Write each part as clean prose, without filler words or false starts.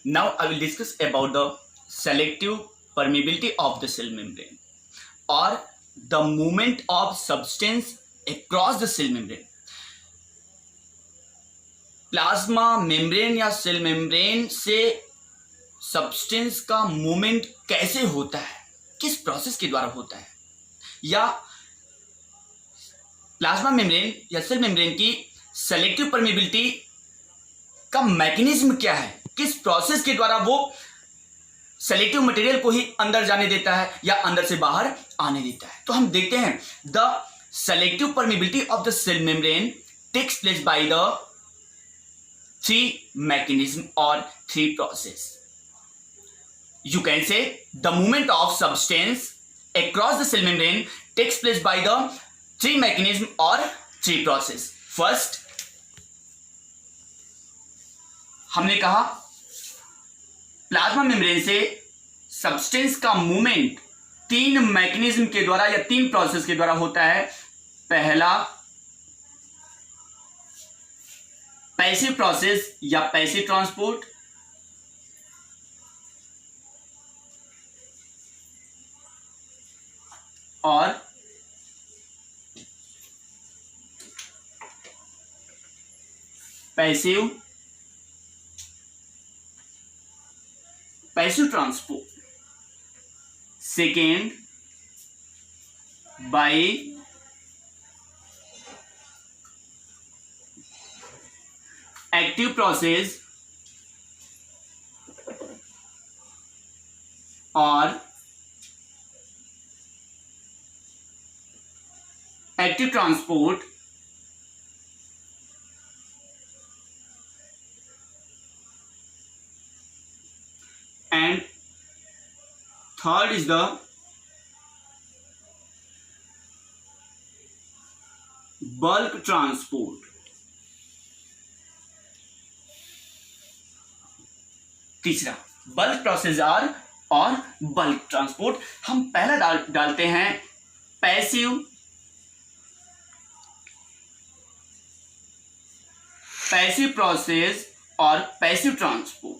Now I will discuss about the selective permeability of the cell membrane or the movement of substance across the cell membrane. Plasma membrane या cell membrane से substance का movement कैसे होता है, किस process के द्वारा होता है, या प्लाज्मा मेम्ब्रेन या सेल मेम्ब्रेन की सेलेक्टिव परमेबिलिटी का मैकेनिज्म क्या है, किस प्रोसेस के द्वारा वो सेलेक्टिव मटेरियल को ही अंदर जाने देता है या अंदर से बाहर आने देता है। तो हम देखते हैं the selective permeability of the cell membrane takes place by the three mechanism or three process. You can say the movement of substance across the cell membrane takes place by the three mechanism or three process. First, हमने कहा plasma membrane से substance का movement तीन mechanism के द्वारा या तीन process के द्वारा होता है। पहला पैसिव प्रोसेस या पैसिव ट्रांसपोर्ट, और passive transport. Second, by active process और active transport, and third is the bulk transport. तीसरा बल्क प्रोसेस और बल्क ट्रांसपोर्ट। हम पहला डालते हैं पैसिव प्रोसेस और पैसिव ट्रांसपोर्ट।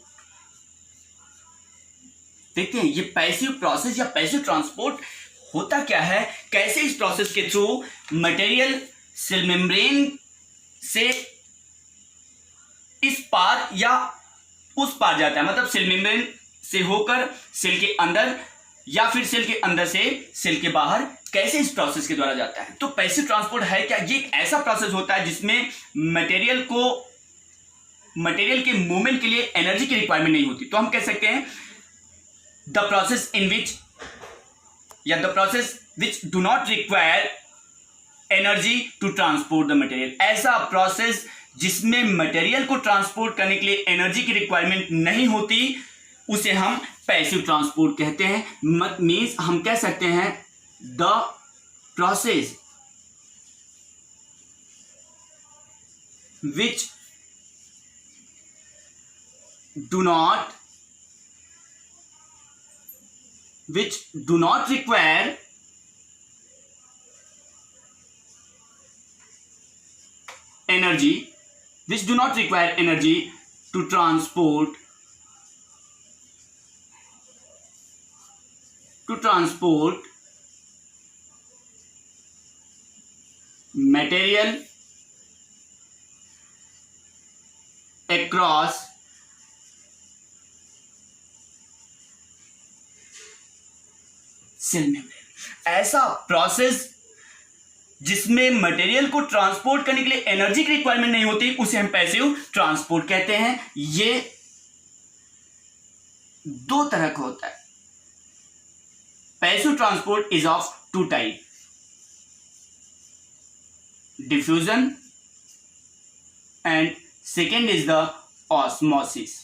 देखते हैं ये पैसिव प्रोसेस या पैसिव ट्रांसपोर्ट होता क्या है, कैसे इस प्रोसेस के थ्रू मटेरियल सेल मेम्ब्रेन से इस पार या उस पार जाता है, मतलब सेल मेम्ब्रेन से होकर सेल के अंदर या फिर सेल के अंदर से सेल के बाहर कैसे इस प्रोसेस के द्वारा जाता है। तो पैसिव ट्रांसपोर्ट है क्या, ये एक ऐसा प्रोसेस होता है जिसमें मटेरियल के मूवमेंट के लिए एनर्जी की रिक्वायरमेंट नहीं होती। तो हम कह सकते हैं the process which do not require energy to transport the material. ऐसा प्रोसेस जिसमें मटेरियल को ट्रांसपोर्ट करने के लिए एनर्जी की रिक्वायरमेंट नहीं होती, उसे हम पैसिव ट्रांसपोर्ट कहते हैं। मीन्स हम कह सकते हैं the process which do not require energy to transport material across cell membrane. ऐसा प्रोसेस जिसमें मटेरियल को ट्रांसपोर्ट करने के लिए एनर्जी की रिक्वायरमेंट नहीं होती, उसे हम पैसिव ट्रांसपोर्ट कहते हैं। ये दो तरह का होता है। Passive transport is of two type, diffusion and second is the osmosis.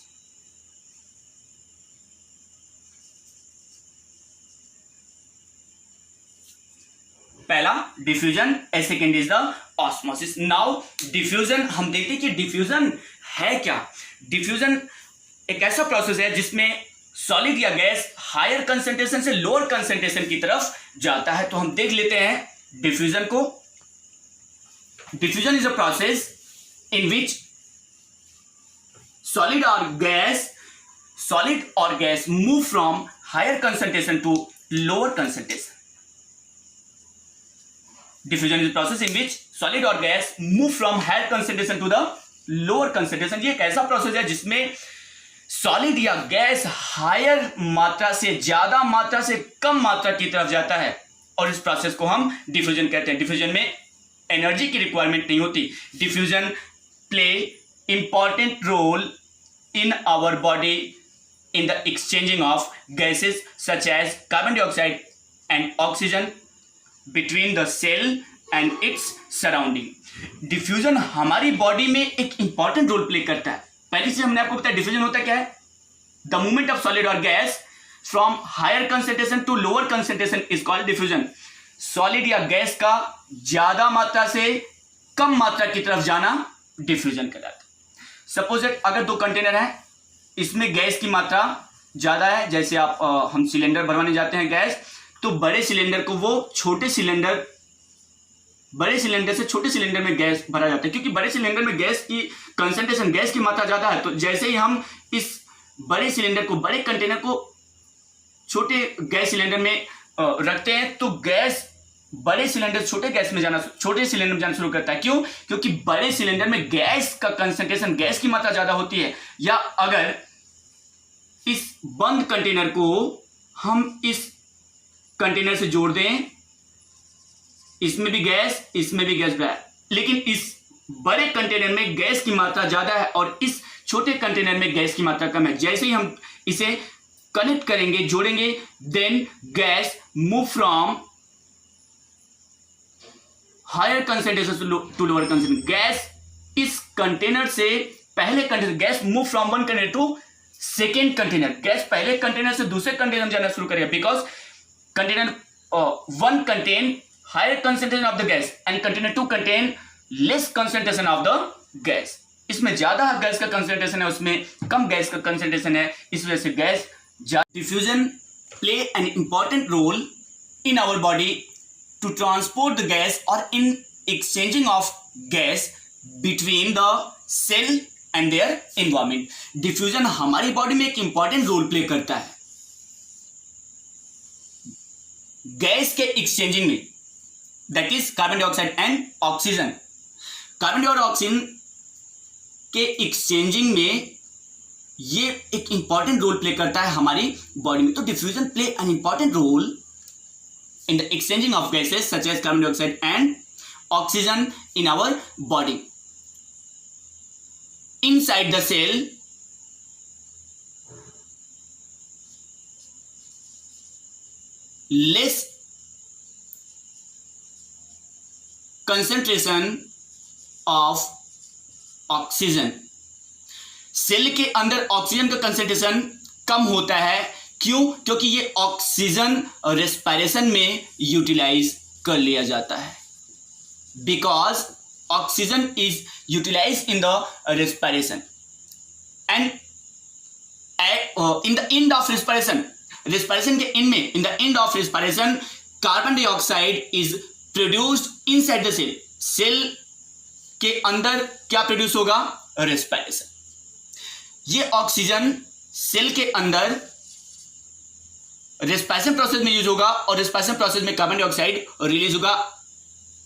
पहला diffusion and second is the osmosis. Now diffusion हम देखते हैं कि डिफ्यूजन है क्या। डिफ्यूजन एक ऐसा प्रोसेस है जिसमें सॉलिड या गैस हायर कंसंट्रेशन से लोअर कंसंट्रेशन की तरफ जाता है। तो हम देख लेते हैं डिफ्यूजन को। Diffusion is a process in which solid or gas solid or gas move from higher concentration to lower concentration. Diffusion is the process in which solid or gas move from higher concentration to the lower concentration. ये एक ऐसा process है जिसमें solid या gas higher मात्रा से ज्यादा मात्रा से कम मात्रा की तरफ जाता है और इस प्रोसेस को हम डिफ्यूजन कहते हैं. डिफ्यूजन में एनर्जी की रिक्वायरमेंट नहीं होती. Diffusion play important role in our body in the exchanging of gases such as carbon dioxide and oxygen between the cell and its surrounding. Diffusion हमारी बॉडी में एक इंपॉर्टेंट रोल प्ले करता है. पहले से हमने आपको बताया डिफ्यूजन होता क्या है. द मूवमेंट ऑफ सॉलिड और gas from higher concentration to lower concentration is called diffusion. Solid या गैस का ज्यादा मात्रा से कम मात्रा की तरफ जाना डिफ्यूजन कहलाता है. सपोज अगर दो कंटेनर हैं, इसमें गैस की मात्रा ज़्यादा है, जैसे आप हम सिलेंडर भरवाने जाते हैं गैस, तो बड़े सिलेंडर को वो बड़े सिलेंडर से छोटे सिलेंडर में गैस भरा जाता है, क्योंकि बड़े सिलेंडर में गैस की कंसंट्रेशन, गैस की मात्रा ज़्यादा है. तो जैसे ही हम इस बड़े सिलेंडर को, बड़े कंटेनर को छोटे गैस सिलेंडर में रखते हैं, तो गैस बड़े सिलेंडर छोटे सिलेंडर में जाना शुरू करता है. क्यों? क्योंकि बड़े सिलेंडर में गैस का कंसंट्रेशन, गैस की मात्रा ज्यादा होती है. या अगर इस बंद कंटेनर को हम इस कंटेनर से जोड़ दें, इसमें भी गैस लेकिन इस बड़े कंटेनर में गैस की मात्रा ज्यादा है और इस छोटे कंटेनर में गैस की मात्रा कम है. जैसे ही हम इसे कनेक्ट करेंगे, जोड़ेंगे, then gas move from higher concentration to lower concentration. Gas इस कंटेनर से पहले container, gas move from one container to second container. Gas पहले कंटेनर से दूसरे कंटेनर में जाना शुरू करेगा, because container one contain higher concentration of the gas and container two contain less concentration of the gas. इसमें ज्यादा गैस का कंसेंट्रेशन है, उसमें कम गैस का कंसेंट्रेशन है, इस वजह से gas. Diffusion play an important role in our body to transport the gas or in exchanging of gas between the cell and their environment. Diffusion हमारी बॉडी में एक इंपॉर्टेंट रोल प्ले करता है गैस के एक्सचेंजिंग में, that is carbon dioxide and oxygen. Carbon dioxide और oxygen के exchanging में ये एक इंपॉर्टेंट रोल प्ले करता है हमारी बॉडी में. तो diffusion play an important role in the exchanging of gases such as carbon dioxide and oxygen in our body. Inside the cell, less concentration of oxygen. Cell के अंदर oxygen का concentration कम होता है. क्यों? क्योंकि ये ऑक्सीजन रेस्पिरेशन में utilise कर लिया जाता है. Because oxygen is utilise in the respiration and in the end of respiration के एंड में, in the end of respiration carbon dioxide is produced inside the cell. Cell के अंदर क्या प्रोड्यूस होगा? रेस्पिरेशन. ये ऑक्सीजन सेल के अंदर respiration process में यूज होगा और रेस्पिरेशन प्रोसेस में कार्बन डाइऑक्साइड रिलीज होगा.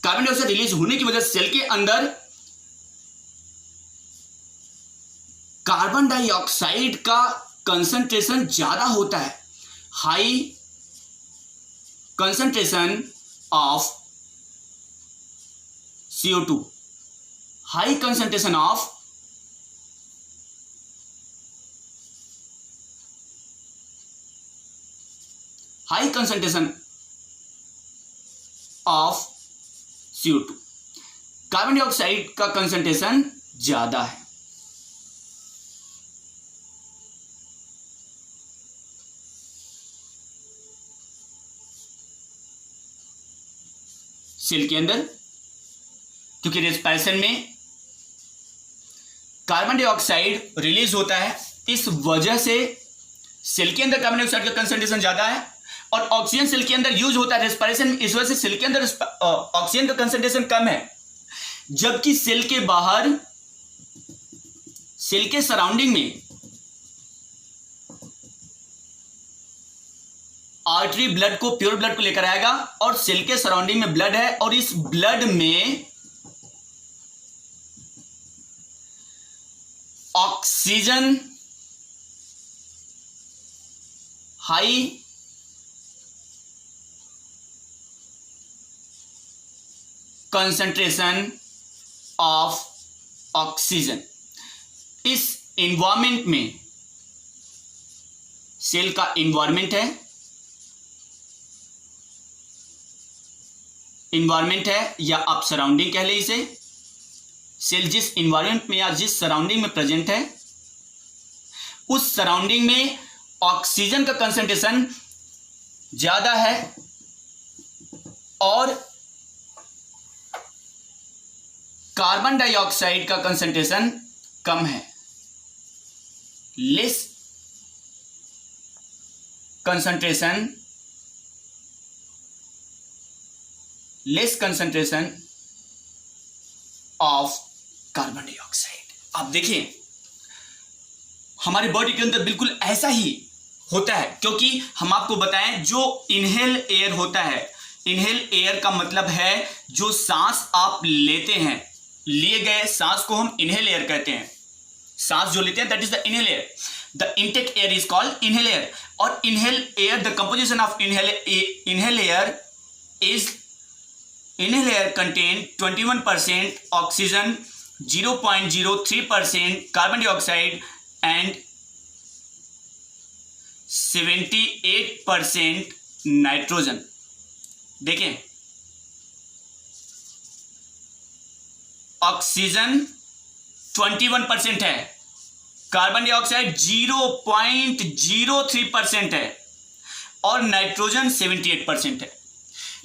कार्बन डाइऑक्साइड रिलीज होने की वजह से सेल के अंदर कार्बन डाइऑक्साइड का कंसंट्रेशन ज्यादा होता है. High concentration of CO2, high concentration of high concentration of CO2. Carbon dioxide का कंसंट्रेशन ज्यादा है. सेल के अंदर, क्योंकि रेस्पिरेशन में कार्बन डाइऑक्साइड रिलीज होता है, इस वजह से सेल के अंदर कार्बन डाइऑक्साइड का कंसंट्रेशन ज्यादा है और ऑक्सीजन सेल के अंदर यूज होता है रेस्पिरेशन में, इस वजह से सेल के अंदर ऑक्सीजन का कंसंट्रेशन कम है. जबकि सेल के बाहर, सेल के सराउंडिंग में आर्टरी ब्लड को, प्योर ब्लड को लेकर आएगा और सेल के सराउंडिंग में ब्लड है और इस ब्लड में oxygen, high concentration of oxygen, इस इन्वायरमेंट में, सेल का इन्वायरमेंट है या आप सराउंडिंग कह ले इसे, सेल जिस इन्वायरमेंट में या जिस सराउंडिंग में प्रेजेंट है, उस सराउंडिंग में ऑक्सीजन का कंसंट्रेशन ज्यादा है और कार्बन डाइऑक्साइड का कंसंट्रेशन कम है। Less concentration of carbon dioxide. अब देखिए हमारी बॉडी के अंदर बिल्कुल ऐसा ही होता है, क्योंकि हम आपको बताएं जो इनहेल एयर होता है, इनहेल एयर का मतलब है जो सांस आप लेते हैं, लिए गए सांस को हम इनहेल एयर कहते हैं। सांस जो लेते हैं that is the inhale air, the intake air is called inhale air. और inhale air, the composition of inhale air contain 21% oxygen, 0.03% carbon dioxide and 78% nitrogen. देखें ऑक्सीजन 21% है, कार्बन डाइऑक्साइड 0.03% है और नाइट्रोजन 78% है।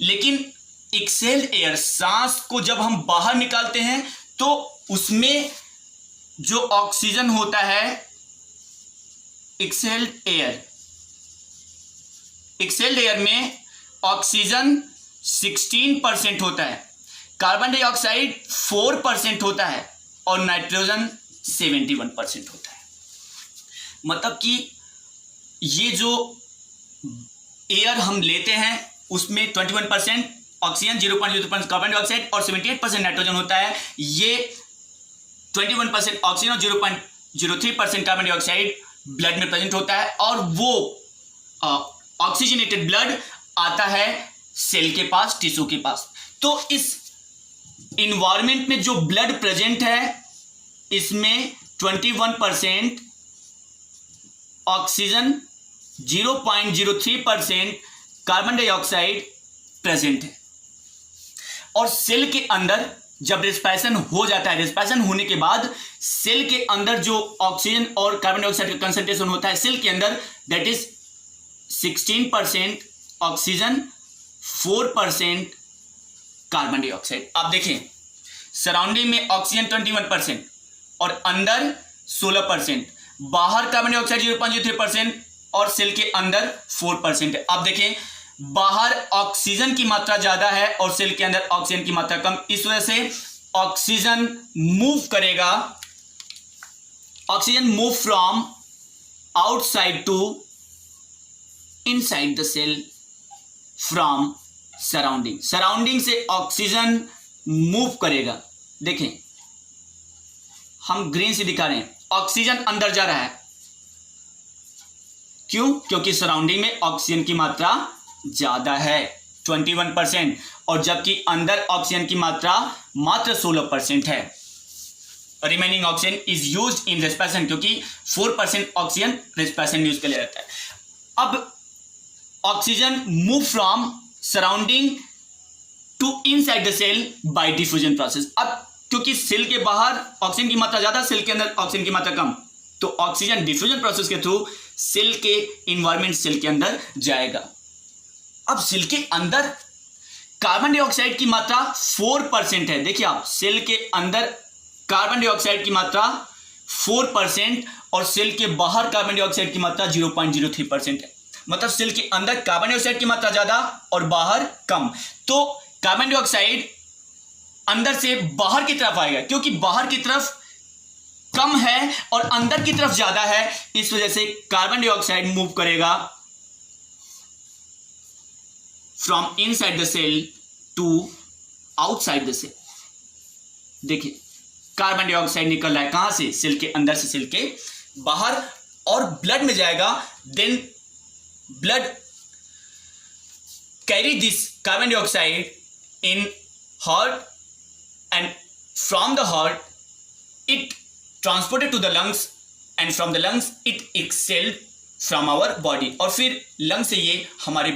लेकिन एक्सेल्ड एयर, सांस को जब हम बाहर निकालते हैं तो उसमें जो ऑक्सीजन होता है, एक्सेल्ड एयर में ऑक्सीजन 16% होता है, कार्बन डाइऑक्साइड 4% होता है और नाइट्रोजन 71% होता है। मतलब कि ये जो एयर हम लेते हैं उसमें 21% ऑक्सीजन, 0.03% कार्बन डाइऑक्साइड और 78% नाइट्रोजन होता है। ये 21% ऑक्सीजन और 0.03% कार्बन डाइऑक्साइड ब्लड में प्रेजेंट होता है और वो ऑक्सीजनेटेड ब्लड आता है सेल के पास, टिश्यू के पास। तो इस इन्वायरमेंट में जो ब्लड प्रेजेंट है इसमें 21% ऑक्सीजन, 0.03% कार्बन डाइऑक्साइड प्रेजेंट है। और सेल के अंदर जब रेस्पिरेशन हो जाता है, रेस्पिरेशन होने के बाद सेल के अंदर जो ऑक्सीजन और कार्बन डाइऑक्साइड का कंसंट्रेशन होता है सेल के अंदर, that is 16% oxygen, 4% carbon dioxide. आप देखें सराउंडिंग में ऑक्सीजन 21% और अंदर 16%, बाहर कार्बन डाइऑक्साइड 0.03% और सेल के अंदर 4% है। आप देखें बाहर ऑक्सीजन की मात्रा ज्यादा है और सेल के अंदर ऑक्सीजन की मात्रा कम। इस वजह से ऑक्सीजन मूव करेगा, oxygen move from outside to inside the cell from surrounding. Surrounding से ऑक्सीजन मूव करेगा। देखें हम ग्रीन से दिखा रहे हैं, ऑक्सीजन अंदर जा रहा है। क्यों? क्योंकि सराउंडिंग में ऑक्सीजन की मात्रा ज्यादा है 21% और जबकि अंदर ऑक्सीजन की मात्रा मात्र 16% है। Remaining oxygen is used in respiration, क्योंकि 4% ऑक्सीजन रेस्पिरेशन यूज के लिए रहता है। अब oxygen move from surrounding to inside the cell by diffusion process. अब क्योंकि सेल के बाहर ऑक्सीजन की मात्रा ज्यादा, सेल के अंदर ऑक्सीजन की मात्रा कम, तो ऑक्सीजन डिफ्यूजन प्रोसेस के थ्रू सेल के इन्वायरमेंट, सेल के अंदर जाएगा। अब सेल के अंदर कार्बन डाइऑक्साइड की मात्रा 4% है। देखिए आप, सेल के अंदर कार्बन डाइऑक्साइड की मात्रा 4% और सेल के बाहर कार्बन डाइऑक्साइड की मात्रा 0.03% है। मतलब सेल के अंदर कार्बन डाइऑक्साइड की मात्रा ज्यादा और बाहर कम। तो कार्बन डाइऑक्साइड अंदर से बाहर की तरफ आएगा, क्योंकि बाहर की तरफ कम है और अंदर की तरफ ज्यादा है, इस वजह से कार्बन डाइऑक्साइड मूव करेगा from inside the cell to outside the cell. देखिए कार्बन डाइऑक्साइड निकल रहा है कहां से, सेल के अंदर से सेल के बाहर, और ब्लड में जाएगा। Then blood carry this carbon dioxide in heart, and from the heart it transported to the lungs, and from the lungs it exhaled from our body, और फिर लंग से ये हमारी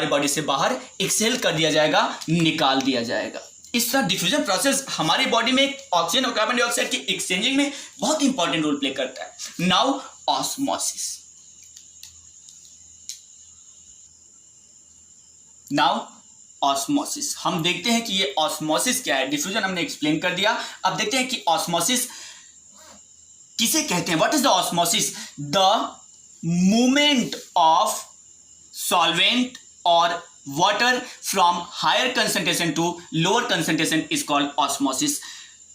बॉडी से बाहर एक्सहेल कर दिया जाएगा, निकाल दिया जाएगा। इस तरह डिफ्यूजन प्रोसेस हमारी बॉडी में ऑक्सीजन और कार्बन डाइऑक्साइड की एक्सचेंजिंग में बहुत इंपॉर्टेंट रोल प्ले करता है। Now osmosis. हम देखते हैं कि ये ऑस्मोसिस क्या है। डिफ्यूजन हमने एक्सप्लेन कर दिया, अब देखते हैं कि ऑस्मोसिस किसे कहते हैं। What is the osmosis? The movement of solvent और water from higher concentration to lower concentration is called osmosis।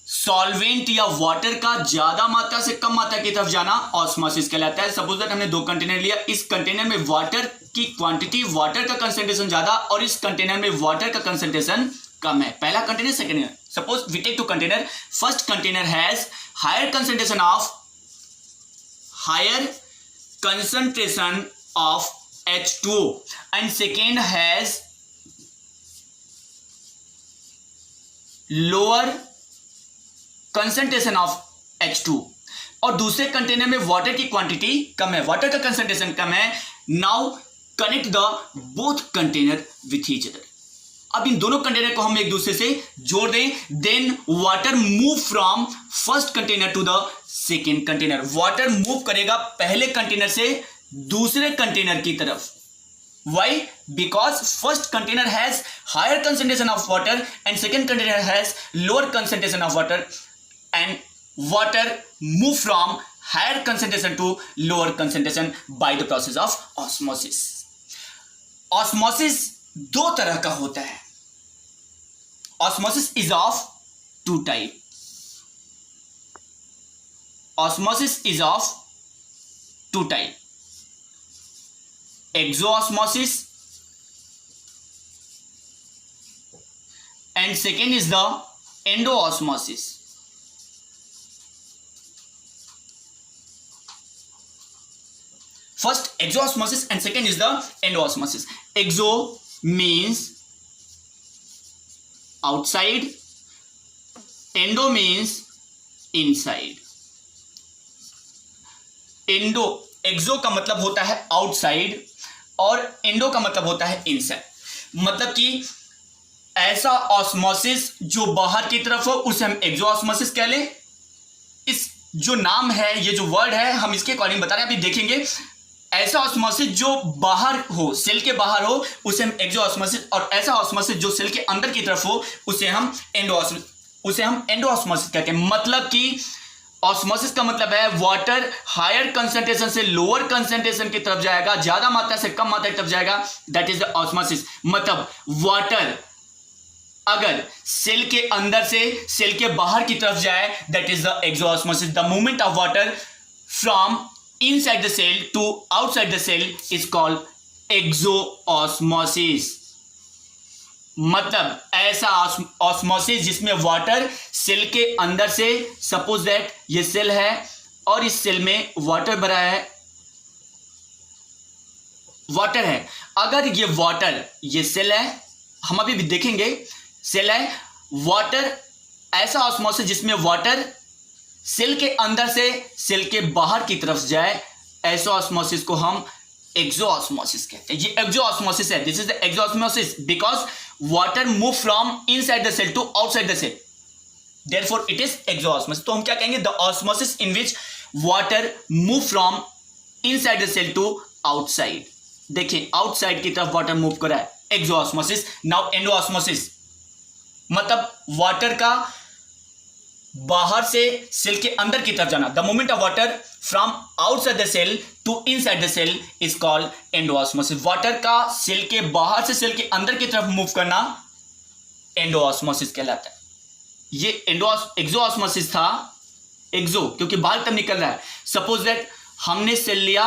Solvent या वाटर का ज्यादा मात्रा से कम मात्रा की तरफ जाना ऑस्मोसिस कहलाता है। सपोज दैट हमने 2 कंटेनर लिया, इस कंटेनर में वाटर की क्वांटिटी, वाटर का कंसंट्रेशन ज्यादा और इस कंटेनर में वाटर का कंसंट्रेशन कम है। पहला container, second container. Suppose we take 2 container, first container has higher concentration of H2O and second has lower concentration of H2, और दूसरे कंटेनर में वाटर की क्वांटिटी कम है, वाटर का कंसंट्रेशन कम है। Now connect the both container with each other. अब इन दोनों कंटेनर को हम एक दूसरे से जोड़ दें, then water move from first container to the second container. Water move करेगा पहले कंटेनर से दूसरे कंटेनर की तरफ। Why? Because first container has higher concentration of water and second container has lower concentration of water, and water move from higher concentration to lower concentration by the process of osmosis। Osmosis 2 तरह का होता है। Osmosis is of 2 type। Osmosis is of 2 type। Exoosmosis and second is the endoosmosis। First exoosmosis and second is the endoosmosis। Exo means outside, endo means inside। एक्सो का मतलब होता है outside और endo का मतलब होता है इनसाइड। मतलब कि ऐसा ऑस्मोसिस जो बाहर की तरफ हो उसे हम एक्सोऑस्मोसिस कह लें। इस जो नाम है, ये जो वर्ड है, हम इसके अकॉर्डिंग बता रहे हैं, अभी देखेंगे। ऐसा ऑस्मोसिस जो बाहर हो, सेल के बाहर हो, उसे हम एक्सोऑस्मोसिस, और ऐसा ऑस्मोसिस जो सेल के अंदर की तरफ हो उसे हम एंडोऑस्मोसिस कहते हैं। मतलब कि ऑस्मोसिस का मतलब है वाटर हायर कंसंट्रेशन से लोअर कंसंट्रेशन की तरफ जाएगा, ज्यादा मात्रा से कम मात्रा की तरफ जाएगा, दैट इज द ऑस्मोसिस। मतलब वाटर अगर सेल के अंदर से सेल के बाहर की तरफ जाए, that is the exosmosis. The movement of water from inside the cell to outside the cell is called exosmosis. मतलब ऐसा ऑस्मोसिस जिसमें वाटर सेल के अंदर से, सपोज दैट ये सेल है और इस सेल में वाटर भरा है, वाटर है। अगर ये वाटर, ये सेल है, हम अभी भी देखेंगे, सेल है, वाटर, ऐसा ऑस्मोसिस जिसमें वाटर सेल के अंदर से सेल के बाहर की तरफ जाए, ऐसा ऑस्मोसिस को हम एक्सोऑस्मोसिस कहते हैं। ये एक्सोऑस्मोसिस है। This is the exosmosis because water move from inside the cell to outside the cell, therefore it is exosmosis. तो हम क्या कहेंगे? The osmosis in which water move from inside the cell to outside. देखिए outside की तरफ water move कर रहा है, एक्सोऑस्मोसिस। नाउ एंडोऑस्मोसिस मतलब वाटर का बाहर से सेल के अंदर की तरफ जाना। The movement of water from outside the cell to inside the cell is called endosmosis. Water का सेल के बाहर से सेल के अंदर की तरफ मूव करना एंडोऑस्मोसिस कहलाता है। ये एक्सोऑस्मोसिस था, एक्सो क्योंकि बाहर तब निकल रहा है। सपोज दैट हमने सेल लिया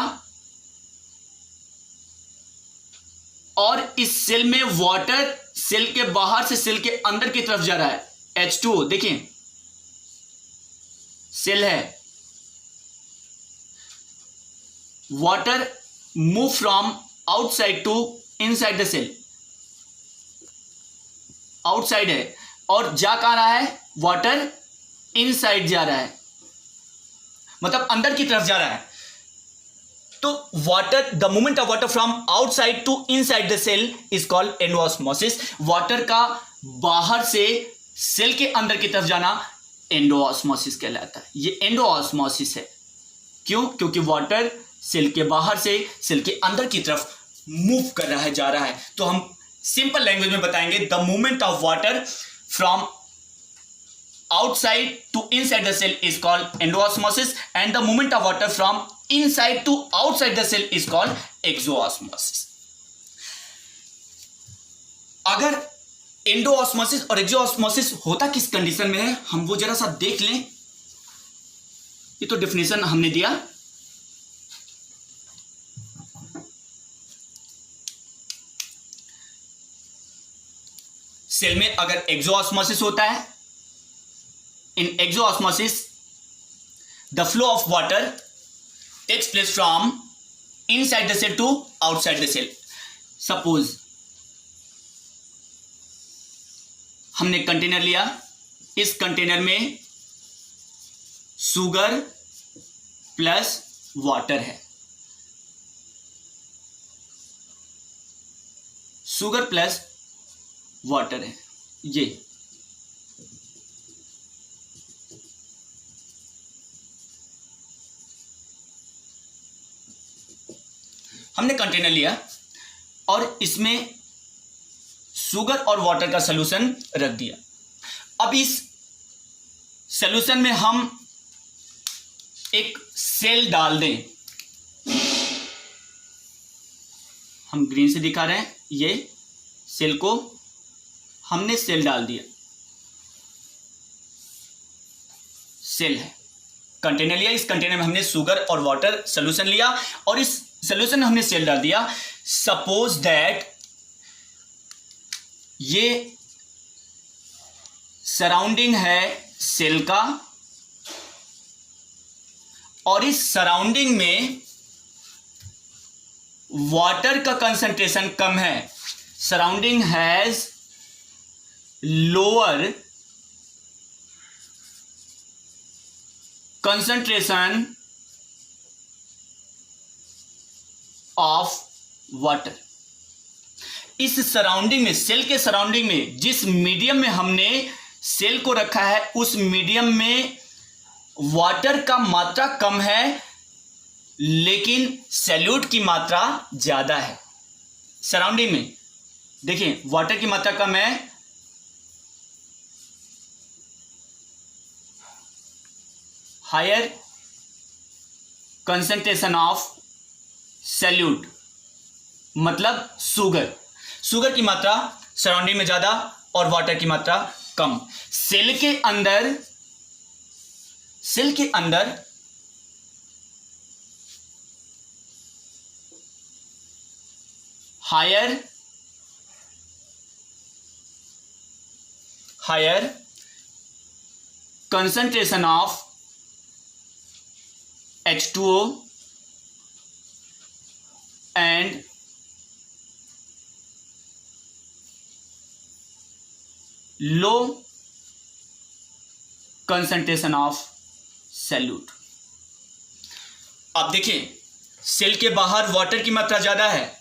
और इस सेल में वाटर सेल के बाहर से सेल के अंदर की तरफ जा रहा है, H2O। देखिए सेल है, water move from outside to inside the cell, outside है और जा कहां रहा है, वाटर इनसाइड जा रहा है, मतलब अंदर की तरफ जा रहा है। तो water, the movement of water from outside to inside the cell is called endosmosis. Water का बाहर से सेल के अंदर की तरफ जाना एंडोऑस्मोसिस कहलाता है। ये एंडोऑस्मोसिस है। क्यों? क्योंकि वाटर सेल के बाहर से सेल के अंदर की तरफ मूव कर रहा है, जा रहा है। तो हम सिंपल लैंग्वेज में बताएंगे, the movement of water from outside to inside the cell is called endosmosis and the movement of water from inside to outside the cell is called exosmosis। अगर एंडोऑस्मोसिस और एक्सोऑस्मोसिस होता किस कंडीशन में है, हम वो जरा सा देख लें। ये तो डेफिनेशन हमने दिया, सेल में अगर एक्सोऑस्मोसिस होता है, in exosmosis the flow of water takes place from inside the cell to outside the cell। suppose हमने कंटेनर लिया, इस कंटेनर में शुगर प्लस वाटर है, शुगर प्लस वाटर है। ये हमने कंटेनर लिया और इसमें शुगर और वाटर का सॉल्यूशन रख दिया। अब इस सॉल्यूशन में हम एक सेल डाल दें, हम ग्रीन से दिखा रहे हैं, ये सेल को हमने सेल डाल दिया, सेल है, कंटेनर लिया, इस कंटेनर में हमने शुगर और वाटर सॉल्यूशन लिया और इस सॉल्यूशन में हमने सेल डाल दिया। सपोज दैट ये सराउंडिंग है सेल का और इस सराउंडिंग में वाटर का कंसंट्रेशन कम है, surrounding has lower concentration of water. इस सराउंडिंग में, सेल के सराउंडिंग में, जिस मीडियम में हमने सेल को रखा है उस मीडियम में वाटर का मात्रा कम है लेकिन सैल्यूट की मात्रा ज्यादा है। सराउंडिंग में देखिए वाटर की मात्रा कम है, हायर कंसंट्रेशन ऑफ सैल्यूट मतलब शुगर की मात्रा सराउंडिंग में ज्यादा और वाटर की मात्रा कम। सेल के अंदर higher concentration of H2O and low concentration of solute. अब देखिए सेल के बाहर वाटर की मात्रा ज्यादा है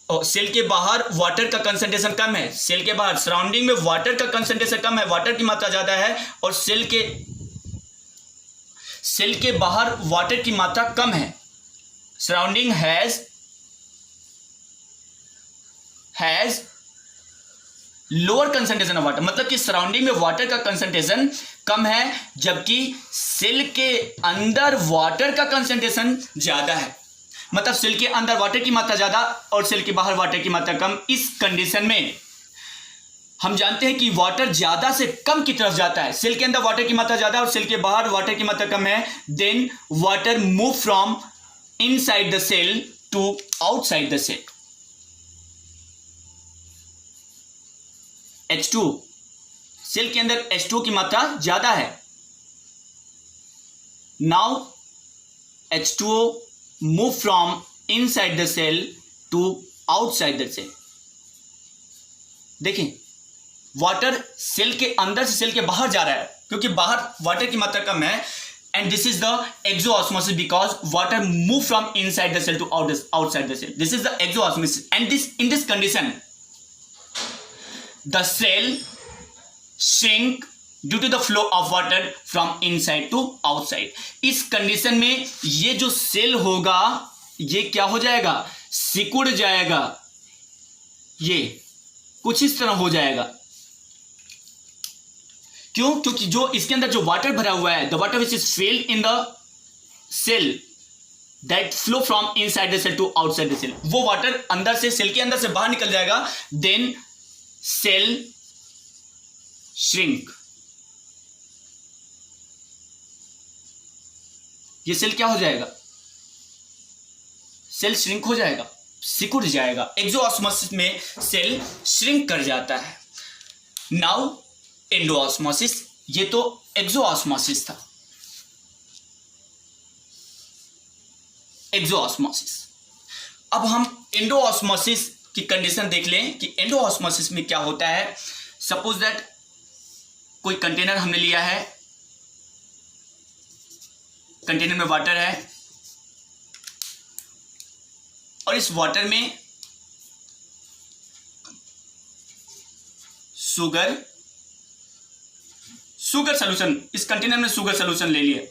और सेल के बाहर वाटर का कंसंट्रेशन कम है, सेल के बाहर सराउंडिंग में वाटर का कंसंट्रेशन कम है, वाटर की मात्रा ज्यादा है और सेल के बाहर वाटर की मात्रा कम है। Surrounding has lower concentration of water, मतलब कि सराउंडिंग में वाटर का कंसंट्रेशन कम है जबकि सेल के अंदर वाटर का कंसंट्रेशन ज्यादा है। मतलब सेल के अंदर वाटर की मात्रा ज्यादा और सेल के बाहर वाटर की मात्रा कम। इस कंडीशन में हम जानते हैं कि वाटर ज्यादा से कम की तरफ जाता है, सेल के अंदर वाटर की मात्रा ज्यादा और सेल के बाहर वाटर की मात्रा कम है, then water move from inside the cell to outside the cell. H2O, cell के अंदर H2O की मात्रा ज्यादा है। Now H2O move from inside the cell to outside the cell. देखें, वाटर सेल के अंदर से सेल के बाहर जा रहा है क्योंकि बाहर वाटर की मात्रा कम है, and this is the exoosmosis because water move from inside the cell to outside the cell. This is the exoosmosis, and in this condition the cell shrink due to the flow of water from inside to outside. इस condition में ये जो cell होगा ये क्या हो जाएगा, सिकुड़ जाएगा, ये कुछ इस तरह हो जाएगा। क्यों? क्योंकि जो इसके अंदर जो वाटर भरा हुआ है, the water which is filled in the cell that flow from inside the cell to outside the cell, वो वाटर अंदर से सेल के अंदर से बाहर निकल जाएगा, देन सेल श्रिंक। ये सेल क्या हो जाएगा, सेल श्रिंक हो जाएगा, सिकुड़ जाएगा। एक्सोऑस्मोसिस में सेल श्रिंक कर जाता है। नाउ एंडोऑस्मोसिस, ये तो एक्सोऑस्मोसिस था। एक्सोऑस्मोसिस, अब हम एंडोऑस्मोसिस की कंडीशन देख लें कि एंडोऑस्मोसिस में क्या होता है। सपोज दैट कोई कंटेनर हमने लिया है, कंटेनर में वाटर है और इस वाटर में शुगर सॉल्यूशन, इस कंटेनर में शुगर सॉल्यूशन ले लिया,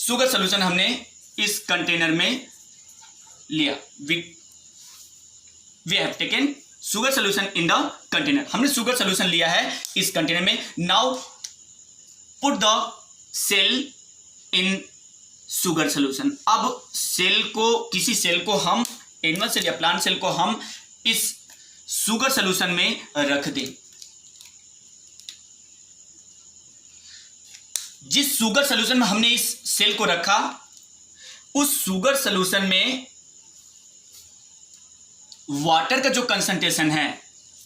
शुगर सॉल्यूशन हमने इस कंटेनर में लिया, we have taken sugar solution in the container, हमने शुगर सॉल्यूशन लिया है इस कंटेनर में। Now put the cell in sugar solution. अब सेल को, किसी सेल को हम, एनिमल सेल या प्लांट सेल को हम इस शुगर सॉल्यूशन में रख दें। जिस शुगर सॉल्यूशन में हमने इस सेल को रखा, उस शुगर सॉल्यूशन में वाटर का जो कंसंट्रेशन है,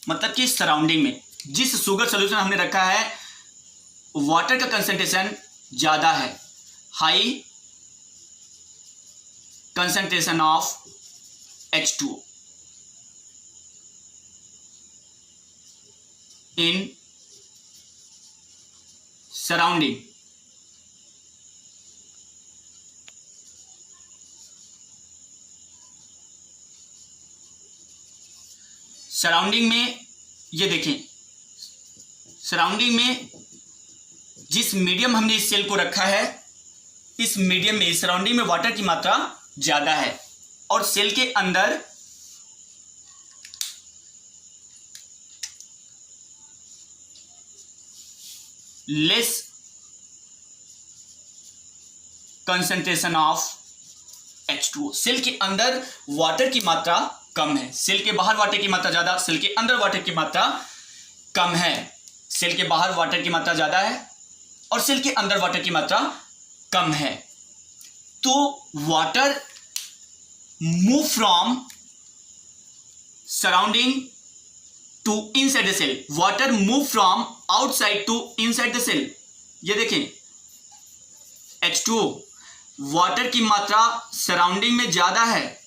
मतलब कि सराउंडिंग में जिस शुगर सॉल्यूशन हमने रखा है वाटर का कंसंट्रेशन ज्यादा है, high concentration of H2O in surrounding. Surrounding में ये देखें, सराउंडिंग में जिस मीडियम हमने इस सेल को रखा है, इस मीडियम में, इस सराउंडिंग में वाटर की मात्रा ज्यादा है और सेल के अंदर less concentration of H2O। Cell के अंदर वाटर की मात्रा कम है, सेल के बाहर वाटर की मात्रा ज्यादा, सेल के अंदर वाटर की मात्रा कम है। सेल के बाहर वाटर की मात्रा ज्यादा है और सेल के अंदर वाटर की मात्रा कम है। तो water move from surrounding to inside the cell, water move from outside to inside the cell. ये देखें, H2O, वाटर की मात्रा सराउंडिंग में ज्यादा है,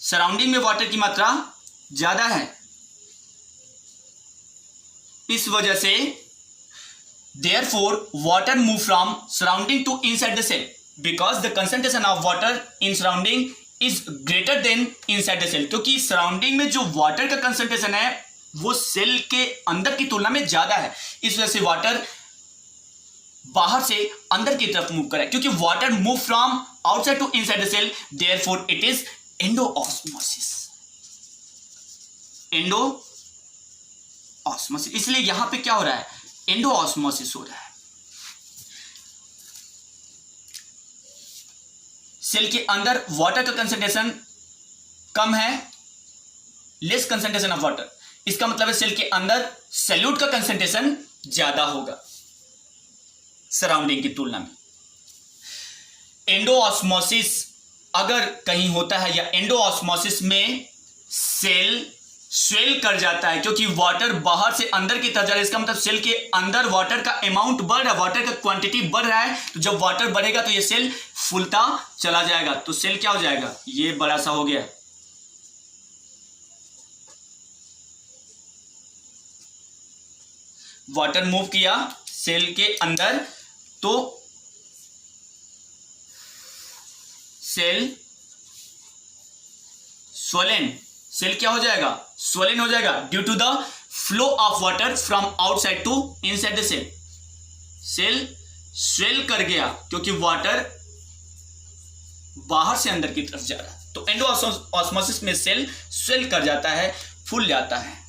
सराउंडिंग में वाटर की मात्रा ज्यादा है। इस वजह से therefore water move from surrounding to inside the cell because the concentration of water in surrounding is greater than inside the cell. क्योंकि सराउंडिंग में जो वाटर का कंसंट्रेशन है वो सेल के अंदर की तुलना में ज्यादा है, इस वजह से वाटर बाहर से अंदर की तरफ मूव करे। क्योंकि water move from outside to inside the cell, therefore it is endosmosis. Endosmosis, इसलिए यहां पे क्या हो रहा है, एंडोऑस्मोसिस हो रहा है। सेल के अंदर वाटर का कंसंट्रेशन कम है, लेस कंसंट्रेशन ऑफ वाटर, इसका मतलब है सेल के अंदर सॉल्यूट का कंसंट्रेशन ज्यादा होगा सराउंडिंग की तुलना में। एंडोऑस्मोसिस अगर कहीं होता है, या एंडोऑस्मोसिस में सेल स्वेल कर जाता है क्योंकि वाटर बाहर से अंदर की तरफ जा रहा है, इसका मतलब सेल के अंदर वाटर का अमाउंट बढ़ रहा है, वाटर का क्वांटिटी बढ़ रहा है। तो जब वाटर बढ़ेगा तो ये सेल फूलता चला जाएगा, तो सेल क्या हो जाएगा, ये बड़ा सा हो गया। वाटर मूव किया सेल के अंदर तो सेल स्वोलन, सेल क्या हो जाएगा, स्वोलन हो जाएगा due to the flow of water from outside to inside the cell. Cell swell कर गया क्योंकि वाटर बाहर से अंदर की तरफ जा रहा है। तो एंडोऑस्मोसिस में सेल स्वेल कर जाता है, फूल जाता है।